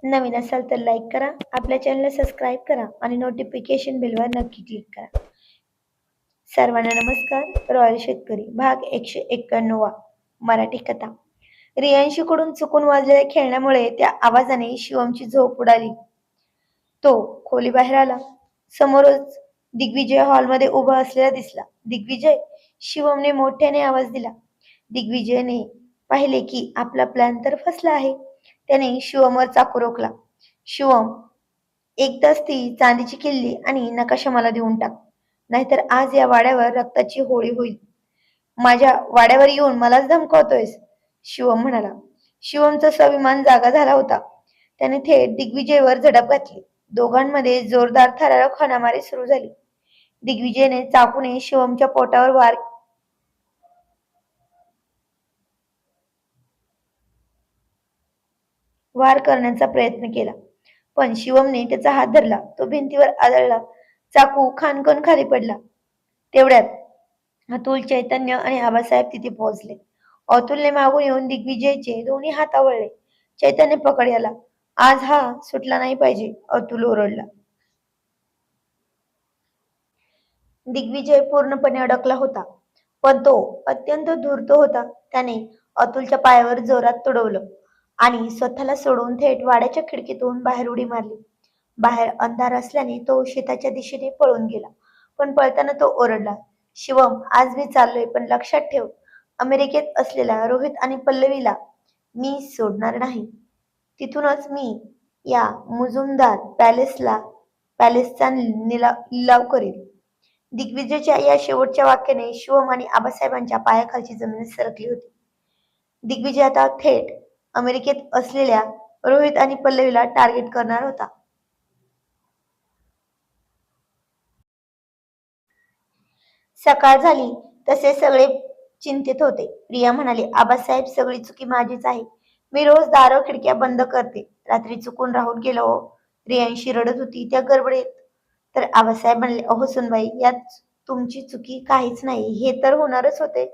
नवीन असाल तर लाईक करा, आपल्या चॅनलला सबस्क्राईब करा आणि नोटिफिकेशन बेलवर नक्की क्लिक करा. सर्वांना नमस्कार. रॉयल शेतकरी भाग 191 मराठी कथा. रियांशीकडून चुकून वाजलेल्या खेळण्यामुळे त्या आवाजाने शिवमची झोप उडाली. तो खोलीबाहेर आला. समोरच दिग्विजय हॉलमध्ये उभा असलेला दिसला. दिग्विजय, शिवमने मोठ्याने आवाज दिला. दिग्विजयने पाहिले की आपला प्लॅन तर फसला आहे. त्याने शिवमवर चाकू रोखला. शिवम, एकदाच ती चांदीची किल्ली आणि नकाशा मला देऊन टाक, नाहीतर आज या वाड्यावर रक्ताची होळी होईल. माझ्या वाड्यावर येऊन मलाच धमकावतोयस, शिवम म्हणाला. शिवमचा स्वाभिमान जागा झाला होता. त्याने थेट दिग्विजयवर झडप घातली. दोघांमध्ये जोरदार थरारक हाणामारी सुरू झाली. दिग्विजयने चाकूने शिवमच्या पोटावर वार करण्याचा प्रयत्न केला, पण शिवमने त्याचा हात धरला. तो भिंतीवर आदळला. चाकू खानकन खाली पडला. तेवढ्यात अतुल, चैतन्य आणि आबासाहेब तिथे पोहोचले. अतुलने मागून येऊन दिग्विजयचे दोन्ही हात आवळले. चैतन्य पकड याला, आज हा सुटला नाही पाहिजे, अतुल ओरडला. दिग्विजय पूर्णपणे अडकला होता, पण तो अत्यंत धूर्त होता. त्याने अतुलच्या पायावर जोरात तुडवलं आणि स्वतःला सोडून थेट वाड्याच्या खिडकीतून बाहेर उडी मारली. बाहेर अंधार असल्याने तो शेताच्या दिशेने पळून गेला, पण पळताना तो ओरडला, शिवम, आज मी चाललोय, पण लक्षात ठेव, अमेरिकेत असलेला रोहित आणि पल्लवीला मी सोडणार नाही. तिथूनच मी या मुजुमदार पॅलेसचा लिलाव करेल. दिग्विजयच्या या शेवटच्या वाक्याने शिवम आणि आबासाहेबांच्या पायाखालची जमीन सरकली होती. दिग्विजय आता थेट अमेरिकेत असलेल्या रोहित आणि पल्लवीला टार्गेट करणार होता. सकाळ झाली तसे सगळे चिंतित होते. प्रिया म्हणाली, आबासाहेब, सगळी चुकी माझीच आहे. मी रोज दार खिडक्या बंद करते. रात्री चुकून राहून गेलो हो. रियांशी रडत होती त्या गडबडीत. तर आबासाहेब म्हणले, अहो सुनबाई, यात तुमची चुकी काहीच नाही. हे तर होणारच होते,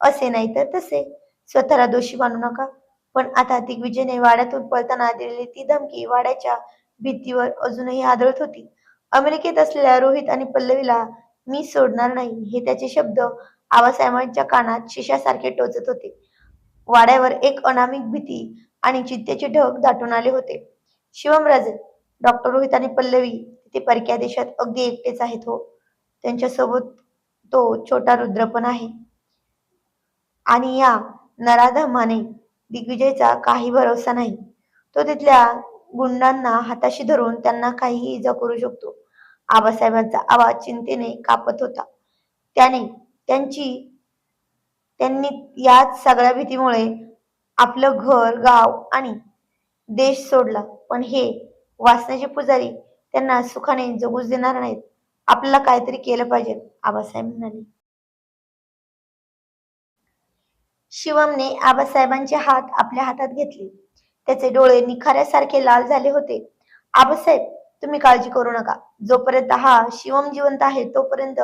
असे नाही तर तसे. स्वतःला दोषी मानू नका. पण आता दिग्विजयने वाड्यातून पळताना दिलेली ती धमकी वाड्याच्या भिंतीवर अजूनही आदळत होती. अमेरिकेत असलेल्या रोहित आणि पल्लवीला मी सोडणार नाही, हे त्याचे शब्द आबासाहेबांच्या कानात शिशासारखे टोचत होते. वाड्यावर एक अनामिक भीती आणि चिंतेचे ढग दाटून आले होते. शिवमराजे, डॉक्टर रोहित आणि पल्लवी तिथे परक्या देशात अगदी एकटेच आहेत हो. त्यांच्यासोबत तो छोटा रुद्र पण आहे. आणि या नराधमाने दिग्विजयचा काही भरोसा नाही. तो तिथल्या गुंडांना हाताशी धरून त्यांना काहीही इजा करू शकतो. आबासाहेबांचा आवाज चिंतेने कापत होता. त्यांची त्यांनी याच सगळ्या भीतीमुळे आपलं घर, गाव आणि देश सोडला. पण हे वासनाचे पुजारी त्यांना सुखाने जगूच देणार नाहीत. आपल्याला काहीतरी केलं पाहिजे, आबासाहेब म्हणाले. शिवमने आबासाहेबांचे हात आपल्या हातात घेतले. त्याचे डोळे निखाऱ्यासारखे लाल झाले होते. आबासाहेब, तुम्ही काळजी करू नका. जोपर्यंत हा शिवम जिवंत आहे तोपर्यंत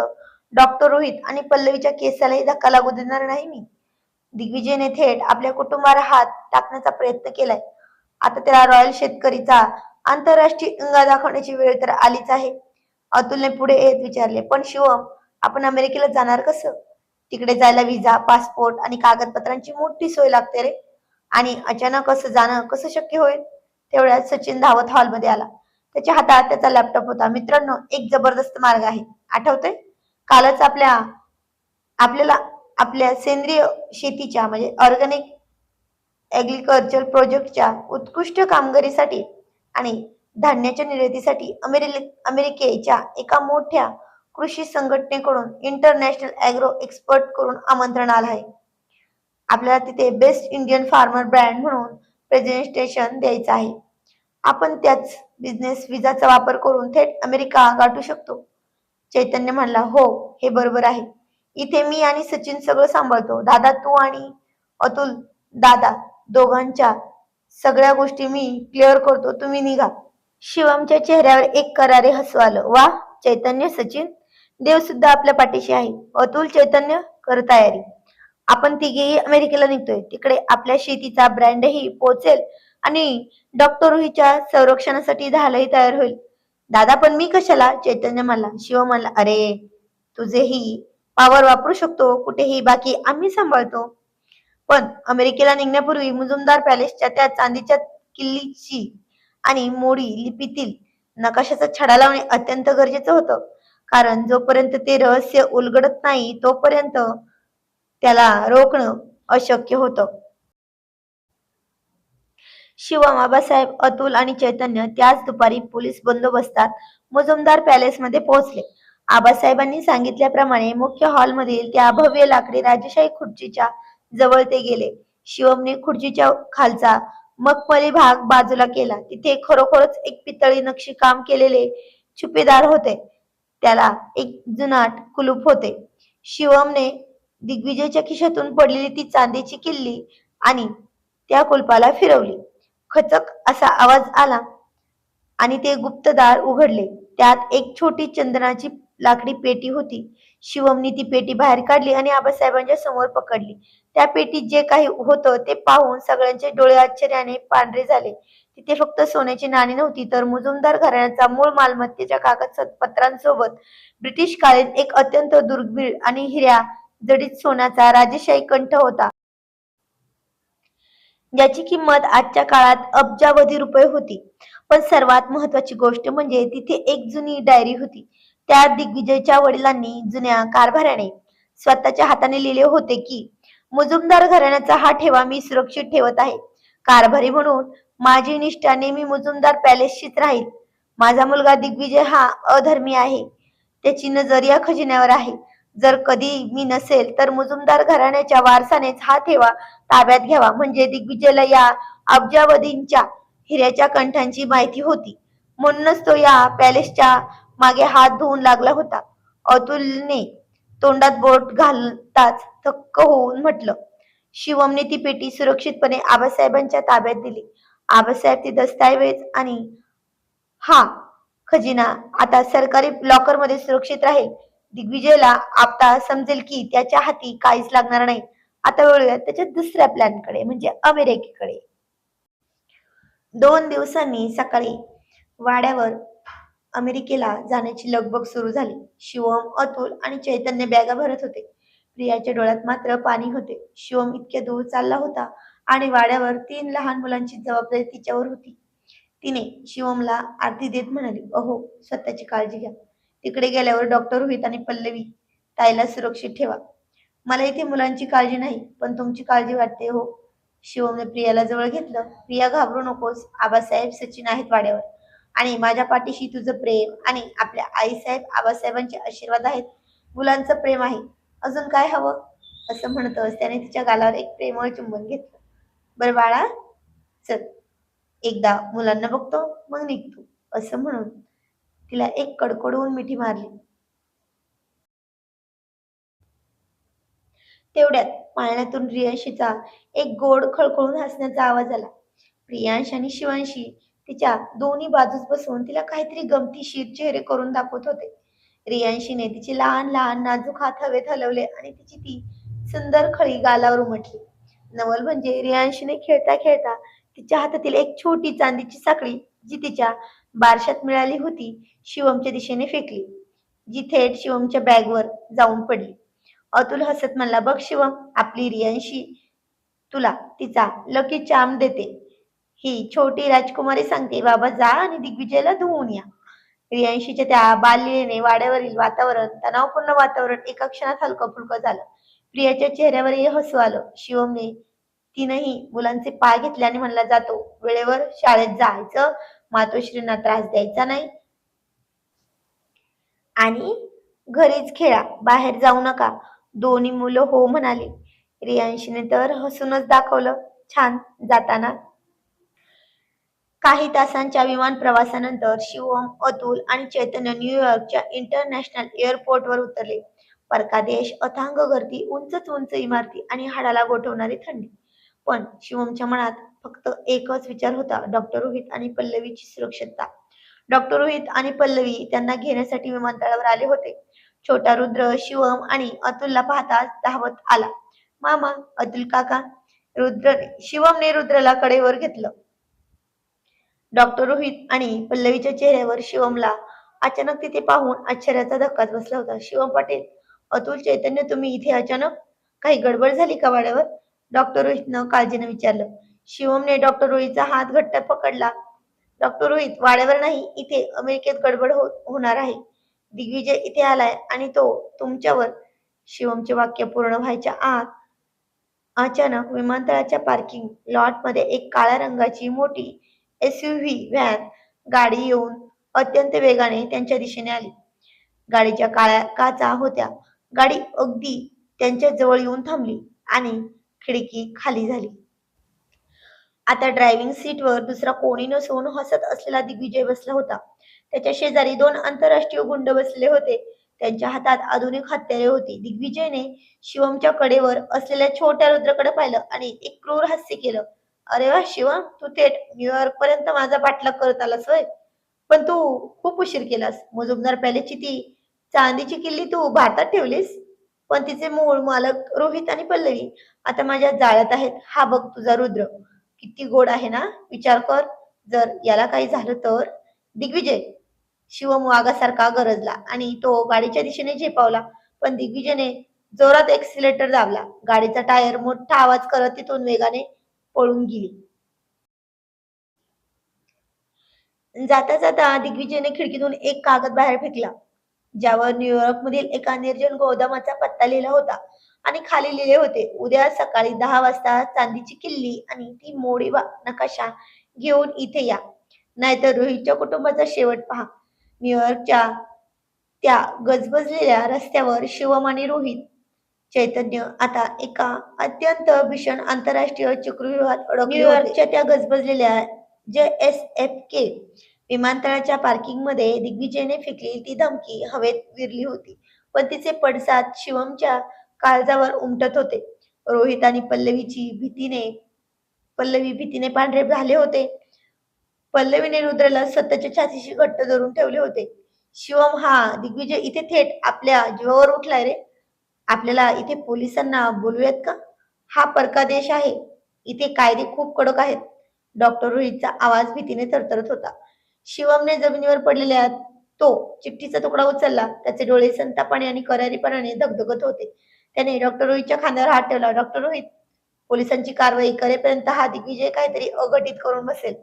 डॉक्टर रोहित आणि पल्लवीच्या केसालाही धक्का लागू देणार नाही मी. दिग्विजयने थेट आपल्या कुटुंबावर हात टाकण्याचा प्रयत्न केलाय. आता त्याला रॉयल शेतकरीचा आंतरराष्ट्रीय अंगा दाखवण्याची वेळ तर आलीच आहे. अतुलने पुढे येत विचारले, पण शिवम, आपण अमेरिकेला जाणार कसं? तिकडे जायला व्हिसा, पासपोर्ट आणि कागदपत्रांची मोठी सोय लागते रे. आणि अचानक असं जाणं कसं शक्य होईल? तेवढ्यात सचिन धावत हॉलमध्ये आला. त्याच्या हातात त्याचा लॅपटॉप होता. मित्रांनो, एक जबरदस्त मार्ग आहे. आठवतंय? कालच आपल्याला आपल्या सेंद्रिय शेतीच्या म्हणजे ऑर्गॅनिक ऍग्रिकल्चर प्रोजेक्टच्या उत्कृष्ट कामगिरीसाठी आणि धान्याच्या निर्यातीसाठी अमेरिकेच्या एका मोठ्या कृषी संघटनेकडून इंटरनॅशनल ऍग्रो एक्सपर्ट कडून आमंत्रण आलं आहे. आपल्याला तिथे बेस्ट इंडियन फार्मर ब्रँड म्हणून प्रेझेंटेशन द्यायचं आहे. आपण त्याच बिझनेस विजाचा वापर करून थेट अमेरिका गाठू शकतो. चैतन्य म्हणला, हो, हे बरोबर आहे. इथे मी आणि सचिन सगळं सांभाळतो. दादा, तू आणि अतुल दादा दोघांच्या सगळ्या गोष्टी मी क्लिअर करतो, तुम्ही निघा. शिवमच्या चेहऱ्यावर एक करारे हसू आलं. वा चैतन्य, सचिन, देव सुद्धा आपल्या पाठीशी आहे. अतुल, चैतन्य, कर तयारी. आपण तिघेही अमेरिकेला निघतोय. तिकडे आपल्या शेतीचा ब्रँडही पोहोचेल आणि डॉक्टर रोहितच्या संरक्षणासाठी झालंही तयार होईल. दादा पण मी कशाला? चैतन्य म्हणला. शिव म्हणला, अरे तुझेही पावर वापरू शकतो कुठेही, बाकी आम्ही सांभाळतो. पण अमेरिकेला निघण्यापूर्वी मुजुमदार पॅलेसच्या त्या चांदीच्या किल्लीची आणि मोडी लिपीतील नकाशाचा छडा लावणे अत्यंत गरजेचं होतं. कारण जोपर्यंत ते रहस्य उलगडत नाही तोपर्यंत त्याला रोखणं अशक्य होतं. शिवम, आबासाहेब, अतुल आणि चैतन्य त्याच दुपारी पोलीस बंदोबस्तात मुजुमदार पॅलेसमध्ये पोहोचले. आबासाहेबांनी सांगितल्याप्रमाणे मुख्य हॉलमधील त्या भव्य लाकडी राजेशाही खुर्चीच्या जवळ ते गेले. शिवमने खुर्चीच्या खालचा मखमली भाग बाजूला केला. तिथे खरोखरच एक पितळी नक्षीकाम केलेले छुपेदार होते. त्याला एक जुनाट कुलूप होते. शिवमने दिग्विजयच्या खिशातून पडलेली ती चांदीची किल्ली आणि त्या कुलपाला फिरवली. खचक असा आवाज आला आणि ते गुप्तदार उघडले. त्यात एक छोटी चंदनाची लाकडी पेटी होती. शिवमनी ती पेटी बाहेर काढली आणि आबासाहेबांच्या समोर पकडली. त्या पेटीत जे काही होतं ते पाहून सगळ्यांचे डोळे आश्चर्याने पांढरे झाले. तिथे फक्त सोन्याची नाणी नव्हती, तर मुजुमदार घराण्याचा मूळ मालमत्तेच्या कागदपत्रांसोबत ब्रिटिशकालीन एक अत्यंत दुर्मिळ आणि हिऱ्या जडित सोन्याचा राजेशाही कंठ होता, ज्याची किंमत आजच्या काळात अब्जावधी रुपये होती. पण सर्वात महत्वाची गोष्ट म्हणजे तिथे एक जुनी डायरी होती. त्यात दिग्विजयच्या वडिलांनी जुन्या कारभाऱ्याने स्वतःच्या हाताने लिहिले होते की, मुजुमदार घराण्याचा हा ठेवा मी सुरक्षित ठेवत आहे. कारभारी म्हणून माझी निष्ठा नेहमी मुजुमदार पॅलेसशीच राहील. माझा मुलगा दिग्विजय हा अधर्मी आहे. त्याची नजर या खजिन्यावर आहे. जर कधी मी नसेल तर मुजुमदार घराण्याच्या वारसानेच हा ठेवा ताब्यात घ्यावा. म्हणजे दिग्विजयला या अब्जावधींच्या हिऱ्याच्या कंठांची माहिती होती. म्हणूनच तो या पॅलेसच्या मागे हात धुवून लागला होता. अतुलने तोंडात बोट घालताच थक्क होऊन म्हटलं. शिवमने ती पेटी सुरक्षितपणे आबासाहेबांच्या ताब्यात दिली. आबासाहेब ती दस्तऐवज आणि हा खजिना आता सरकारी लॉकरमध्ये सुरक्षित राहील. दिग्विजयला आता समजेल की त्याच्या हाती काहीच लागणार नाही. आता वळूया त्याच्या दुसऱ्या प्लॅनकडे, म्हणजे अमेरिकेकडे. 2 दिवसांनी सकाळी वाड्यावर अमेरिकेला जाण्याची लगबग सुरू झाली. शिवम, अतुल आणि चैतन्य बॅगा भरत होते. प्रियाच्या डोळ्यात मात्र पाणी होते. शिवम इतक्या दूर चालला होता आणि वाड्यावर 3 लहान मुलांची जबाबदारी तिच्यावर होती. तिने शिवमला आरती देत म्हणाली, अहो, स्वतःची काळजी घ्या. तिकडे गेल्यावर डॉक्टर रोहित आणि पल्लवी ताईला सुरक्षित ठेवा. मला इथे मुलांची काळजी नाही, पण तुमची काळजी वाटते हो. शिवमने प्रियाला जवळ घेतलं. प्रिया, घाबरू नकोस. आबासाहेब, सचिन आहेत वाड्यावर आणि माझ्या पाठीशी तुझं प्रेम आणि आपल्या आईसाहेब आबासाहेबांचे आशीर्वाद आहेत. मुलांचं प्रेम आहे. अजून काय हवं? असं म्हणतच त्याने तिच्या गालावर एक प्रेमळ चुंबन घेतलं. बरं बाळा, चल एकदा मुलांना बघतो मग निघतो, असं म्हणून तिला एक कडकडून मिठी मारली. तेवढ्यात पाळण्यातून रियांशीचा एक गोड खळखळून हसण्याचा आवाज आला. प्रियांश आणि शिवांशी तिच्या दोन्ही बाजूस बसवून तिला काहीतरी गमतीशीर चेहरे करून दाखवत होते. रियांशीने तिचे लहान लहान नाजूक हात हवेत हलवले आणि तिची ती सुंदर खळी गालावर उमटली. नवल म्हणजे रियांशीने खेळता खेळता तिच्या हातातील एक छोटी चांदीची साखळी, जी तिच्या बारशात मिळाली होती, शिवमच्या दिशेने फेकली, जी थेट शिवमच्या बॅगवर जाऊन पडली. अतुल हसत म्हणला, बघ शिवम, आपली रियांशी तुला तिचा लकी चार्म देते. ही छोटी राजकुमारी सांगते, बाबा जा आणि दिग्विजयला धुवून या. रियांशीच्या त्या बाललीलेने वाड्यावरील वातावरण, तणावपूर्ण वातावरण एका क्षणात हलकं फुलकं झालं. प्रियाच्या चेहऱ्यावरही हसू आलं. शिवमने तीनही मुलांचे पाय घेतले आणि म्हणला, जातो, वेळेवर शाळेत जायचं, मातोश्रींना त्रास द्यायचा नाही आणि घरीच खेळा, बाहेर जाऊ नका. दोन्ही मुलं हो म्हणाली. रियांशीने तर हसूनच दाखवलं. छान. जाताना काही तासांच्या विमान प्रवासानंतर शिवम, अतुल आणि चैतन्य न्यूयॉर्कच्या इंटरनॅशनल एअरपोर्टवर उतरले. परकादेश, अथांग गर्दी, उंचच उंच इमारती आणि हाडाला गोठवणारी थंडी. पण शिवमच्या मनात फक्त एकच विचार होता, डॉक्टर रोहित आणि पल्लवीची सुरक्षितता. डॉक्टर रोहित आणि पल्लवी त्यांना घेण्यासाठी विमानतळावर आले होते. छोटा रुद्र शिवम आणि अतुलला पाहताच धावत आला. मामा, अतुल काका. शिवमने रुद्रला कडेवर घेतलं. डॉक्टर रोहित आणि पल्लवीच्या चेहऱ्यावर शिवमला अचानक तिथे पाहून आश्चर्याचा धक्काच बसला होता. शिवम पाटील, अतुल, चैतन्य, तुम्ही इथे अचानक? काही गडबड झाली का वाड्यावर? डॉक्टर रोहितनं काळजीने विचारलं. शिवमने डॉक्टर रोहितचा हात घट्ट पकडला. डॉक्टर रोहित, वाड्यावर नाही, इथे अमेरिकेत गडबड होणार आहे. दिग्विजय इथे आलाय आणि तो तुमच्यावर. शिवमचे वाक्य पूर्ण व्हायच्या आत अचानक विमानतळाच्या पार्किंग लॉटमध्ये एक काळ्या रंगाची मोठी एसयूव्ही व्हॅन गाडी येऊन अत्यंत वेगाने त्यांच्या दिशेने आली. गाडीच्या काळ्या काचा होत्या. गाडी अगदी त्यांच्या जवळ येऊन थांबली आणि खिडकी खाली झाली. आता ड्रायव्हिंग सीटवर दुसरा कोणी नसून हसत असलेला दिग्विजय बसला होता. त्याच्या शेजारी दोन आंतरराष्ट्रीय गुंड बसलेले होते. त्यांच्या हातात आधुनिक हत्यारे होती. दिग्विजयने शिवमच्या कडेवर असलेल्या छोट्या रुद्राकडे पाहिलं आणि एक क्रूर हास्य केलं. अरे वा शिवम, तू थेट न्यूयॉर्क पर्यंत माझा पाठलाग करत आलास होय. पण तू खूप उशीर केलास. मुजुमदार पॅलेसची ती चांदीची किल्ली तू भारतात ठेवलीस, पण तिचे मूळ मालक रोहित आणि पल्लवी आता माझ्या जाळ्यात आहेत. हा बघ तुझा रुद्र, किती गोड आहे ना. विचार कर, जर याला काही झालं तर. दिग्विजय, शिवम वाघासारखा गरजला आणि तो गाडीच्या दिशेने झेपावला. पण दिग्विजयने जोरात एक्सिलेटर दाबला. गाडीचा टायर मोठा आवाज करत तिथून वेगाने पळून गेली. जाता जाता दिग्विजयने खिडकीतून एक कागद बाहेर फेकला, ज्यावर न्यूयॉर्क मधील एका निर्जन गोदामाचा पत्ता लिहिला होता आणि खाली लिहिले होते, उद्या सकाळी 10 वाजता चांदीची किल्ली आणि ती मोडी नकाशा घेऊन इथे या, नाहीतर रोहितच्या कुटुंबाचा शेवट पहा. न्यूयॉर्कच्या त्या गजबजलेल्या रस्त्यावर शिवम आणि रोहित चैतन्य आता एका अत्यंत भीषण आंतरराष्ट्रीय चक्रव्यूहात अडकले. न्यूयॉर्कच्या त्या गजबजलेल्या JFK विमानतळाच्या पार्किंग मध्ये दिग्विजयने फेकलेली ती धमकी हवेत विरली होती, पण तिचे पडसाद शिवमच्या काळजावर उमटत होते. रोहित आणि पल्लवी भीतीने पांढरे झाले होते. पल्लवीने रुद्रला स्वतःच्या छातीशी घट्ट धरून ठेवले होते. शिवम, हा दिग्विजय इथे थेट आपल्या जीवावर उठलाय रे. आपल्याला इथे पोलिसांना बोलूयात का? हा परका देश आहे, इथे कायदे खूप कडक आहेत. डॉक्टर रोहितचा आवाज भीतीने थरथरत होता. शिवमने जमिनीवर पडलेल्या तो चिठ्ठीचा तुकडा उचलला. त्याचे डोळे संतापाने आणि करारीपणाने धगधगत होते. त्याने डॉक्टर रोहितच्या खांद्यावर हात ठेवला. डॉक्टर रोहित, पोलिसांची कारवाई करेपर्यंत हा दिग्विजय काहीतरी अघटित करून बसेल.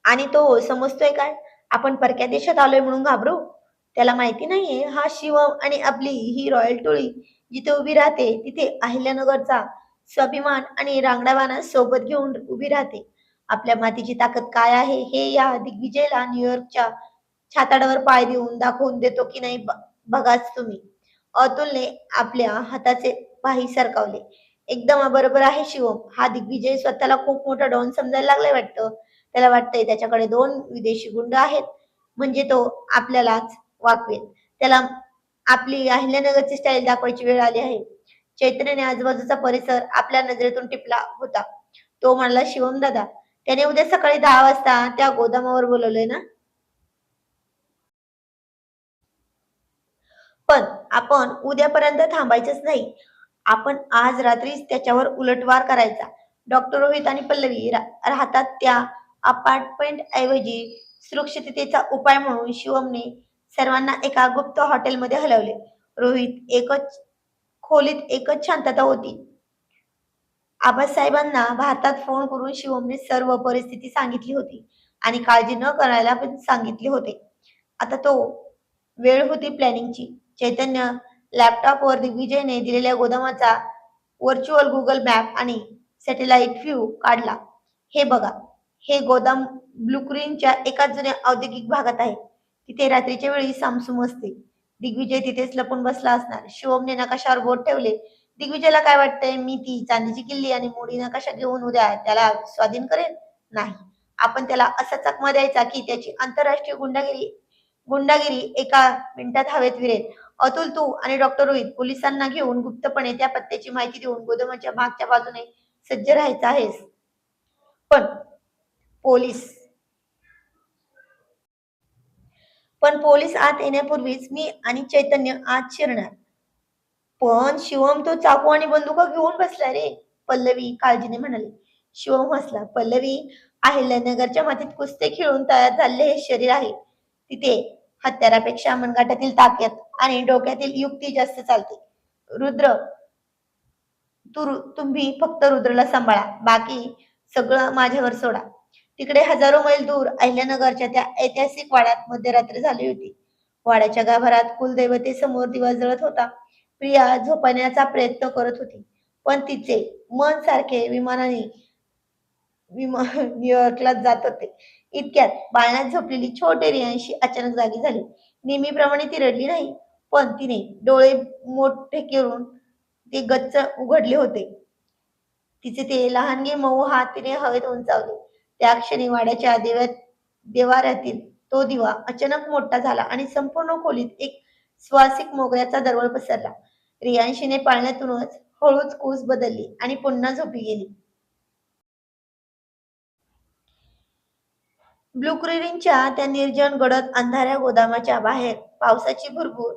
आणि तो समजतोय काय, आपण परक्या देशात आलोय म्हणून घाबरू? त्याला माहिती नाहीये, हा शिवम आणि आपली ही रॉयल टोळी जिथे उभी राहते तिथे अहिल्यानगरचा स्वाभिमान आणि रांगडावाना सोबत घेऊन उभी राहते. आपल्या मातीची ताकद काय आहे हे या दिग्विजयला न्यूयॉर्कच्या छाताडावर पाय देऊन दाखवून देतो की नाही बघाच तुम्ही. अतुलने आपल्या हाताचे पाही सरकावले. एकदम बरोबर आहे शिवम, हा दिग्विजय स्वतःला खूप मोठा डॉन समजायला लागलाय वाटतं. त्याला वाटतंय त्याच्याकडे दोन विदेशी गुंड आहेत म्हणजे तो आपल्यालाच वाकवेल. त्याला आपली अहिल्यानगरची स्टाईल दाखवायची वेळ आली आहे. चैतन्याने आजूबाजूचा परिसर आपल्या नजरेतून टिपला होता. तो म्हणाला, शिवम दादा, त्याने उद्या सकाळी 10 वाजता त्या गोदामावर बोलवलंय ना? पण आपण उद्यापर्यंत थांबायचंच नाही. आपण आज रात्रीच त्याच्यावर उलटवार करायचा. डॉक्टर रोहित आणि पल्लवी राहतात त्या अपार्टमेंट ऐवजी सुरक्षिततेचा उपाय म्हणून शिवमने सर्वांना एका गुप्त हॉटेलमध्ये हलवले. खोलीत एकच शांतता होती. आबासाहेबांना भारतात फोन करून शिवमने सर्व परिस्थिती सांगितली होती आणि काळजी न करायला पण सांगितले होते. आता तो वेळ होती प्लॅनिंगची. चैतन्य लॅपटॉपवर दिग्विजयने दिलेल्या गोदामाचा व्हर्च्युअल गुगल मॅप आणि सॅटेलाइट व्ह्यू काढला. हे बघा, हे गोदाम ब्लूक्रीनच्या एका जुन्या औद्योगिक भागात आहे. तिथे रात्रीच्या वेळी सामसूम असते. दिग्विजय तिथेच लपून बसला असणार. शिवमने नकाशावर बोट ठेवले. दिग्विजयला काय वाटतंय, मी ती चांदीची किल्ली आणि मोडी नकाशा घेऊन उद्या त्याला स्वाधीन करेन? नाही, आपण त्याला असा चकमा द्यायचा की त्याची आंतरराष्ट्रीय गुंडागिरी एका मिनिटात हवेत विरेल. अतुल, तू आणि डॉक्टर रोहित पोलिसांना घेऊन गुप्तपणे त्या पत्त्याची माहिती देऊन गोदामाच्या मागच्या बाजूने सज्ज राहायचं आहेस. पण पोलीस पण पोलीस आत येण्यापूर्वीच मी आणि चैतन्य आत शिरणार. पण शिवम, तो चाकू आणि बंदुका घेऊन बसला रे. पल्लवी काळजीने म्हणाली. शिवम हसला. पल्लवी, अहिल्यानगरच्या मातीत कुस्ते खेळून तयार झालेले हे शरीर आहे. तिथे हत्यारापेक्षा मनगटातील ताकद आणि डोक्यातील युक्ती जास्त चालते. रुद्र, तुम्ही फक्त रुद्रला सांभाळा, बाकी सगळं माझ्यावर सोडा. तिकडे हजारो मैल दूर अहिल्यानगरच्या त्या ऐतिहासिक वाड्यात मध्यरात्री झाली होती. वाड्याच्या गाभाऱ्यात कुलदैवतेसमोर दिवा जळत होता. प्रिया झोपण्याचा प्रयत्न करत होती, पण तिचे मन सारखे न्यूयॉर्कला जात होते. इतक्यात पाळण्यात झोपलेली छोटी रियांशी अचानक जागी झाली. नेहमीप्रमाणे ती रडली नाही, पण तिने डोळे मोठे करून ते गच्च उघडले होते. तिचे ते लहानगे मऊ हात तिने हवेत उंचावले. त्या क्षणी वाड्याच्या देवाऱ्यातील तो दिवा अचानक मोठा झाला आणि संपूर्ण खोलीत एक श्वासिक मोगऱ्याचा दरवळ पसरला. रियांशीने पाळण्यातूनच हळूच कूस बदलली आणि पुन्हा झोपी गेली. ब्लू क्रिरीनच्या त्या निर्जन गडद अंधाऱ्या गोदामाच्या बाहेर पावसाची भुरभुर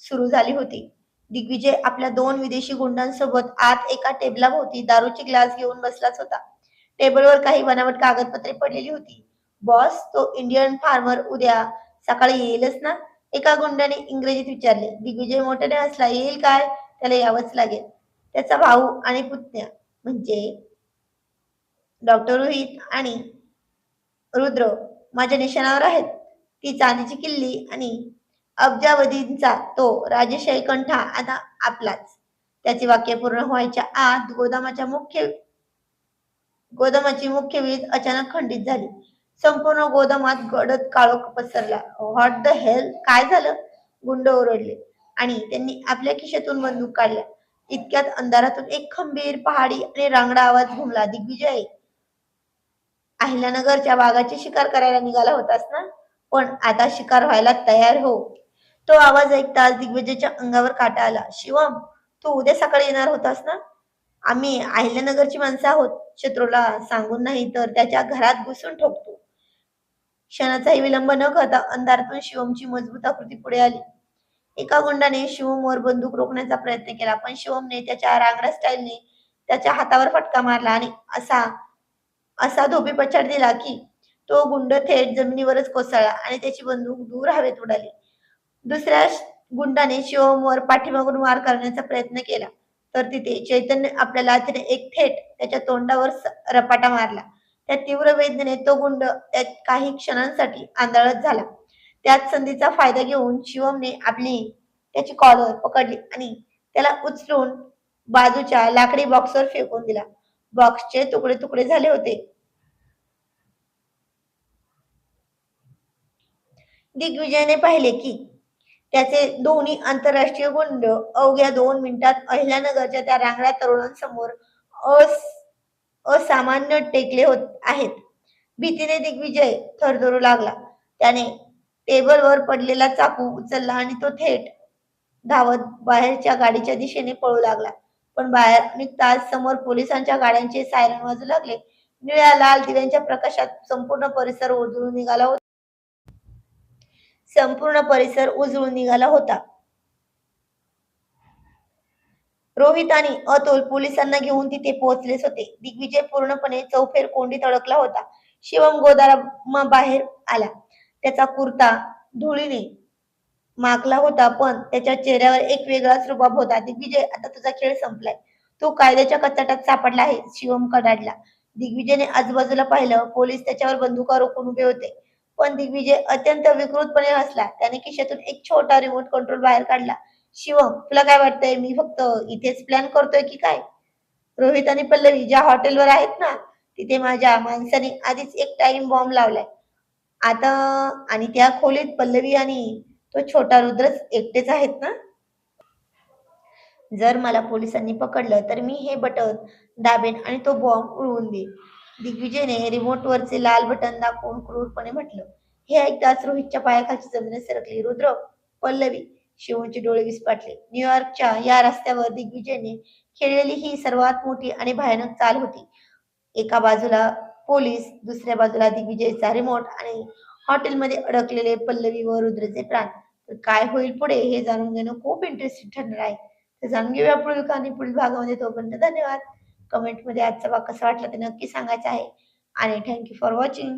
सुरू झाली होती. दिग्विजय आपल्या 2 विदेशी गुंडांसोबत आत एका टेबलाभोवती दारूचे ग्लास घेऊन बसलाच होता. टेबलवर काही बनावट कागदपत्रे पडलेली होती. बॉस, तो इंडियन फार्मर उद्या सकाळी येईलच ना? एका गुंडाने इंग्रजीत विचारले. दिग्विजय मोठ्याने हसला. येईल काय? त्याला यावंच लागेल. त्याचा भाऊ आणि पुतण्या म्हणजे डॉक्टर रोहित आणि रुद्र माझ्या निशाणावर आहेत. ती चांदीची किल्ली आणि अब्जावधींचा तो राजेशाही कंठा आता आपलाच. त्याचे वाक्य पूर्ण व्हायच्या आत गोदामाची मुख्य वीज अचानक खंडित झाली. संपूर्ण गोदामात गडद काळोख पसरला. What the hell? काय झालं? गुंड ओरडले आणि त्यांनी आपल्या खिशातून बंदूक काढल्या. इतक्यात अंधारातून एक खंबीर, पहाडी आणि रांगडा आवाज घुमला. दिग्विजय, अहिल्यानगरच्या वाघाची शिकार करायला निघाला होतास ना? पण आता शिकार व्हायला तयार हो. तो आवाज ऐकताच दिग्विजयच्या अंगावर काटा आला. शिवम, तू उद्या सकाळी येणार होतास ना? आम्ही अहिल्यानगरची माणसं आहोत. शत्रूला सांगून नाही तर त्याच्या घरात घुसून ठोकतो. क्षणाचाही विलंब न करता अंधारातून शिवमची मजबूत आकृती पुढे आली. एका गुंडाने शिवमवर बंदूक रोखण्याचा प्रयत्न केला, पण शिवमने त्याच्या रांगड्या स्टाईलने त्याच्या हातावर फटका मारला आणि असा असा धोबीपछाड दिला की तो गुंड थेट जमिनीवरच कोसळला आणि त्याची बंदूक दूर हवेत उडाली. दुसऱ्या गुंडाने शिवमवर पाठीमागून वार करण्याचा प्रयत्न केला, तर तिथे चैतन्य आपल्या लाथीने एक थेट त्याच्या तोंडावर रपाटा मारला. त्या तीव्र वेदनेने तो गुंड त्यात काही क्षणांसाठी आंधळत झाला. त्याच संधीचा फायदा घेऊन शिवमने त्याची कॉलर पकडली आणि त्याला उचलून बाजूच्या लाकडी बॉक्सवर फेकून दिला. बॉक्सचे तुकडे तुकडे झाले होते. दिग्विजयने पाहिले की त्याचे दोन्ही आंतरराष्ट्रीय गुंड अवघ्या 2 मिनिटात अहिल्यानगरच्या त्या रांगड्या तरुणांसमोर असामान्य टेकले होत आहेत. भीतीने दिग्विजय थरथरू लागला. त्याने टेबलवर पडलेला चाकू उचलला आणि तो थेट धावत बाहेरच्या गाडीच्या दिशेने पळू लागला. पण बाहेर निघताच समोर पोलिसांच्या गाड्यांचे सायरन वाजू लागले. निळ्या लाल दिव्यांच्या प्रकाशात संपूर्ण परिसर उजळून निघाला होता. रोहित आणि अतुल पोलिसांना घेऊन तिथे पोहोचलेच होते. दिग्विजय पूर्णपणे चौफेर कोंडीत अडकला होता. शिवम गोदामाबाहेर आला. त्याचा कुर्ता धुळीने माखला होता, पण त्याच्या चेहऱ्यावर एक वेगळाच रुबाब होता. दिग्विजय, आता तुझा खेळ संपलाय. तू कायद्याच्या कचाट्यात सापडला आहे. शिवम कडाडला. दिग्विजयने आजूबाजूला पाहिलं. पोलीस त्याच्यावर बंदुका रोखून उभे होते. पण दिग्विजय अत्यंत विकृतपणे हसला. त्याने खिशातून एक छोटा रिमोट कंट्रोल बाहेर काढला. शिवम, तुला काय वाटतंय मी फक्त इथेच प्लॅन करतोय की काय? रोहित आणि पल्लवी ज्या हॉटेलवर आहेत ना, तिथे माझ्या माणसाने आधीच एक टाइम बॉम्ब लावलाय. आता आणि त्या खोलीत पल्लवी आणि तो छोटा रुद्रच एकटेच आहेत ना? जर मला पोलिसांनी पकडलं तर मी हे बटन दाबेन आणि तो बॉम्ब उडवून देईन. दिग्विजयने रिमोटवरचे लाल बटन दाखवून क्रूरपणे म्हटलं. हे ऐकताच रोहितच्या पायाखालची जमीन सरकली. रुद्र, पल्लवी, शिवमचे डोळे विस्फाटले. न्यूयॉर्कच्या या रस्त्यावर दिग्विजयने खेळलेली ही सर्वात मोठी आणि भयानक चाल होती. एका बाजूला पोलीस, दुसऱ्या बाजूला दिग्विजयचा रिमोट आणि हॉटेलमध्ये अडकलेले पल्लवी व रुद्रचे प्राण. तर काय होईल पुढे हे जाणून घेणं खूप इंटरेस्टिंग ठरणार आहे. तर जाणून घेऊया पुढील कहाणी पुढील भागामध्ये. तोपर्यंत धन्यवाद. कमेंटमध्ये आजचा भाग कसा वाटला ते नक्की सांगायचं आहे. आणि थँक्यू फॉर वॉचिंग.